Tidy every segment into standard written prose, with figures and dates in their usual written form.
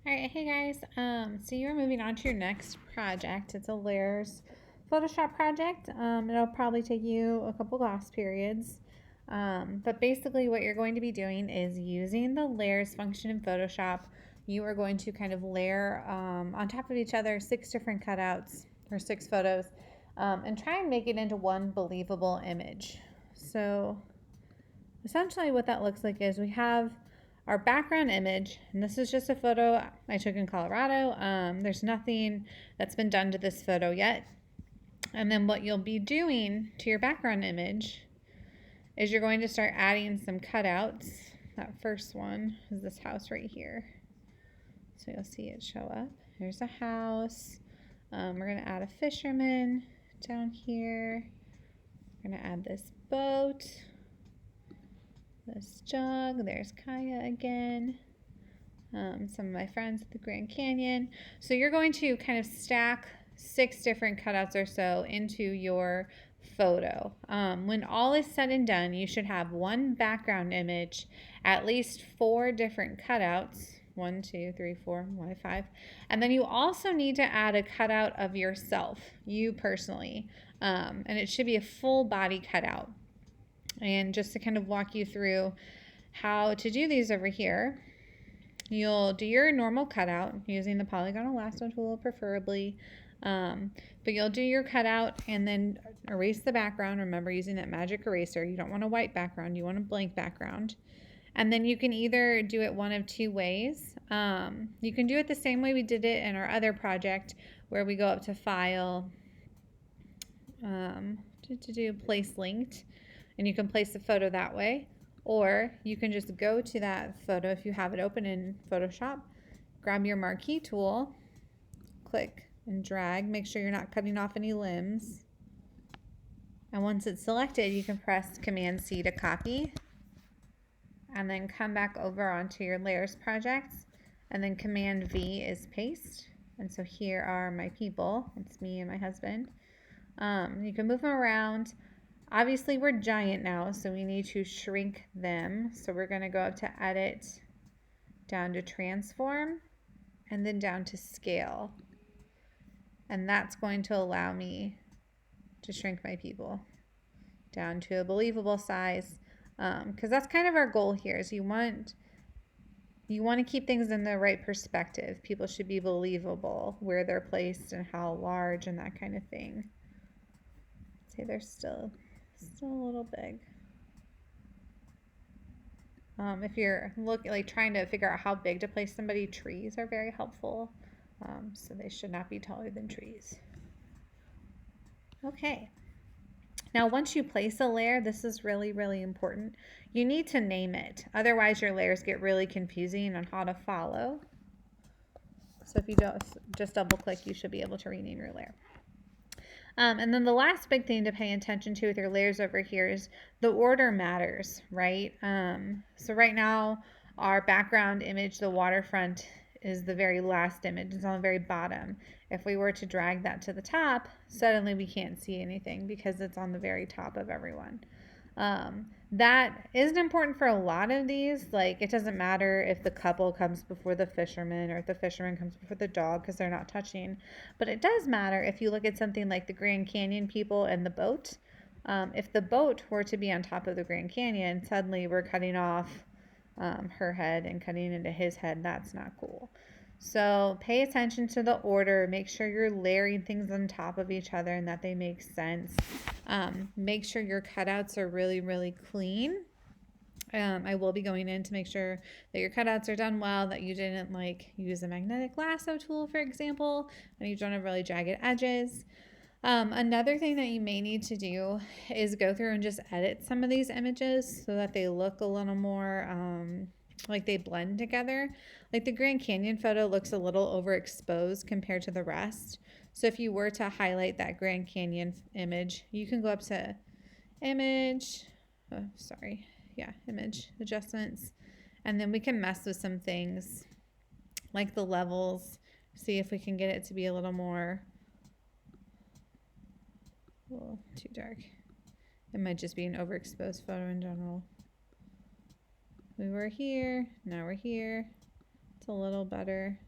All right, hey guys. So you're moving on to your next project. It's a layers Photoshop project. It'll probably take you a couple class periods. But basically, what you're going to be doing is using the layers function in Photoshop. You are going to kind of layer on top of each other 6 different cutouts or 6 photos, and try and make it into one believable image. So essentially, what that looks like is we have our background image, and this is just a photo I took in Colorado. There's nothing that's been done to this photo yet. And then what you'll be doing to your background image is you're going to start adding some cutouts. That first one is this house right here. So you'll see it show up. There's a house. We're going to add a fisherman down here. We're going to add this boat. This jug. There's Kaya again. Some of my friends at the Grand Canyon. So you're going to kind of stack 6 different cutouts or so into your photo. When all is said and done, you should have one background image, at least 4 different cutouts. 1, 2, 3, 4, 5. And then you also need to add a cutout of yourself, you personally. And it should be a full body cutout. And just to kind of walk you through how to do these over here, you'll do your normal cutout using the polygonal lasso tool preferably. But you'll do your cutout and then erase the background. Remember, using that magic eraser. You don't want a white background. You want a blank background. And then you can either do it one of 2 ways. You can do it the same way we did it in our other project, where we go up to File, to Place Linked, and you can place the photo that way. Or you can just go to that photo if you have it open in Photoshop, grab your marquee tool, click and drag, make sure you're not cutting off any limbs. And once it's selected, you can press Command C to copy, and then come back over onto your layers projects, and then Command V is paste. And so here are my people. It's me and my husband. You can move them around. Obviously, we're giant now, so we need to shrink them. So we're going to go up to Edit, down to Transform, and then down to Scale. And that's going to allow me to shrink my people down to a believable size, because that's kind of our goal here. Is you want to keep things in the right perspective. People should be believable where they're placed and how large and that kind of thing. See, they're still a little big. If you're trying to figure out how big to place somebody, trees are very helpful. So they should not be taller than trees. Okay. Now, once you place a layer, this is really, really important. You need to name it. Otherwise, your layers get really confusing on how to follow. So if you don't, just double click, you should be able to rename your layer. And then the last big thing to pay attention to with your layers over here is the order matters, right? So right now, our background image, the waterfront, is the very last image. It's on the very bottom. If we were to drag that to the top, suddenly we can't see anything because it's on the very top of everyone. That isn't important for a lot of these. Like, it doesn't matter if the couple comes before the fisherman or if the fisherman comes before the dog because they're not touching. But it does matter if you look at something like the Grand Canyon people and the boat. If the boat were to be on top of the Grand Canyon, suddenly we're cutting off her head and cutting into his head. That's not cool. So pay attention to the order. Make sure you're layering things on top of each other and that they make sense. Make sure your cutouts are really, really clean. I will be going in to make sure that your cutouts are done well, that you didn't use a magnetic lasso tool, for example, and you don't have really jagged edges. Another thing that you may need to do is go through and just edit some of these images so that they look a little more like they blend together. Like the Grand Canyon photo looks a little overexposed compared to the rest. So if you were to highlight that Grand Canyon image, you can go up to image adjustments, and then we can mess with some things like the levels, see if we can get it to be a little too dark. It might just be an overexposed photo in general. We were here, now we're here. It's a little better.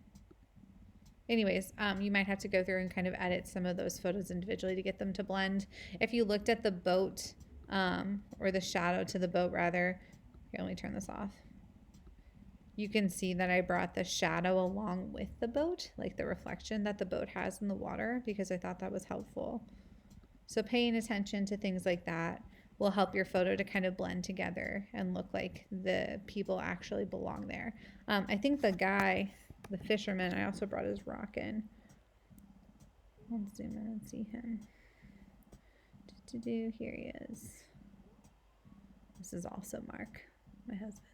anyways, you might have to go through and kind of edit some of those photos individually to get them to blend. If you looked at the boat, or the shadow to the boat rather, here, let me turn this off. You can see that I brought the shadow along with the boat, like the reflection that the boat has in the water, because I thought that was helpful. So paying attention to things like that will help your photo to kind of blend together and look like the people actually belong there. I think the guy, the fisherman, I also brought his rock in. Let's zoom in and see him. Here he is. This is also Mark, my husband.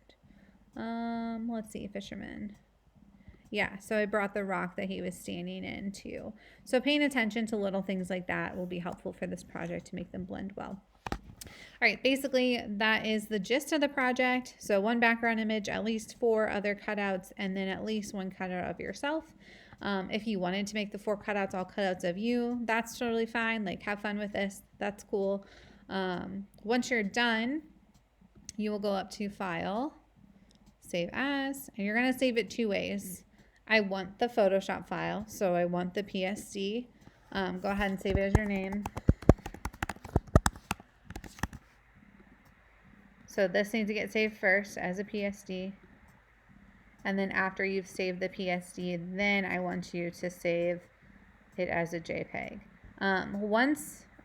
Let's see, fisherman. Yeah, so I brought the rock that he was standing in too. So paying attention to little things like that will be helpful for this project to make them blend well. All right, basically that is the gist of the project. So one background image, at least 4 other cutouts, and then at least 1 cutout of yourself. If you wanted to make the 4 cutouts all cutouts of you, that's totally fine. Like, have fun with this. That's cool. Once you're done, you will go up to File, Save As, and you're going to save it 2 ways. I want the Photoshop file, so I want the PSD. Go ahead and save it as your name. So this needs to get saved first as a PSD. And then after you've saved the PSD, then I want you to save it as a JPEG.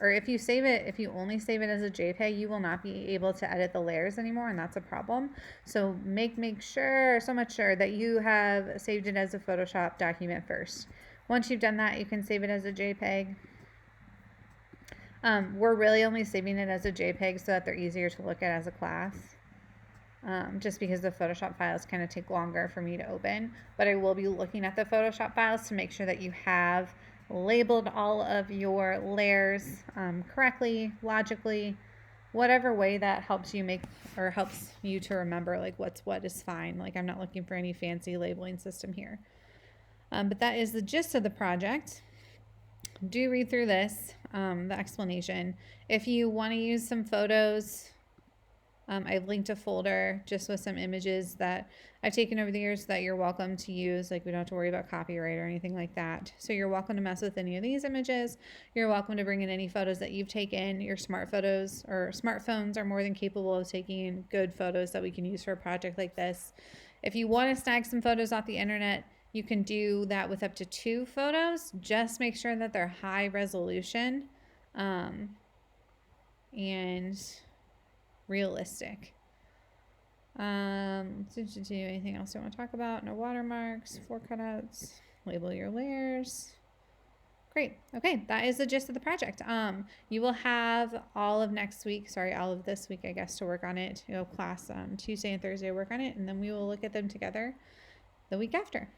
If you save it, if you only save it as a JPEG, you will not be able to edit the layers anymore, and that's a problem. So make so much sure that you have saved it as a Photoshop document first. Once you've done that, you can save it as a JPEG. We're really only saving it as a JPEG so that they're easier to look at as a class. Just because the Photoshop files kind of take longer for me to open, but I will be looking at the Photoshop files to make sure that you have labeled all of your layers correctly, logically, whatever way that helps you helps you to remember like what's what is fine. Like, I'm not looking for any fancy labeling system here. But that is the gist of the project. Do read through this, the explanation. If you want to use some photos, I've linked a folder just with some images that I've taken over the years that you're welcome to use. Like, we don't have to worry about copyright or anything like that. So you're welcome to mess with any of these images. You're welcome to bring in any photos that you've taken. Your smartphones are more than capable of taking good photos that we can use for a project like this. If you want to snag some photos off the internet, you can do that with up to 2 photos. Just make sure that they're high resolution and realistic. Anything else you want to talk about? No watermarks, 4 cutouts, label your layers. Great. Okay, that is the gist of the project. You will have all of this week, I guess, to work on it. You'll have class Tuesday and Thursday to work on it, and then we will look at them together the week after.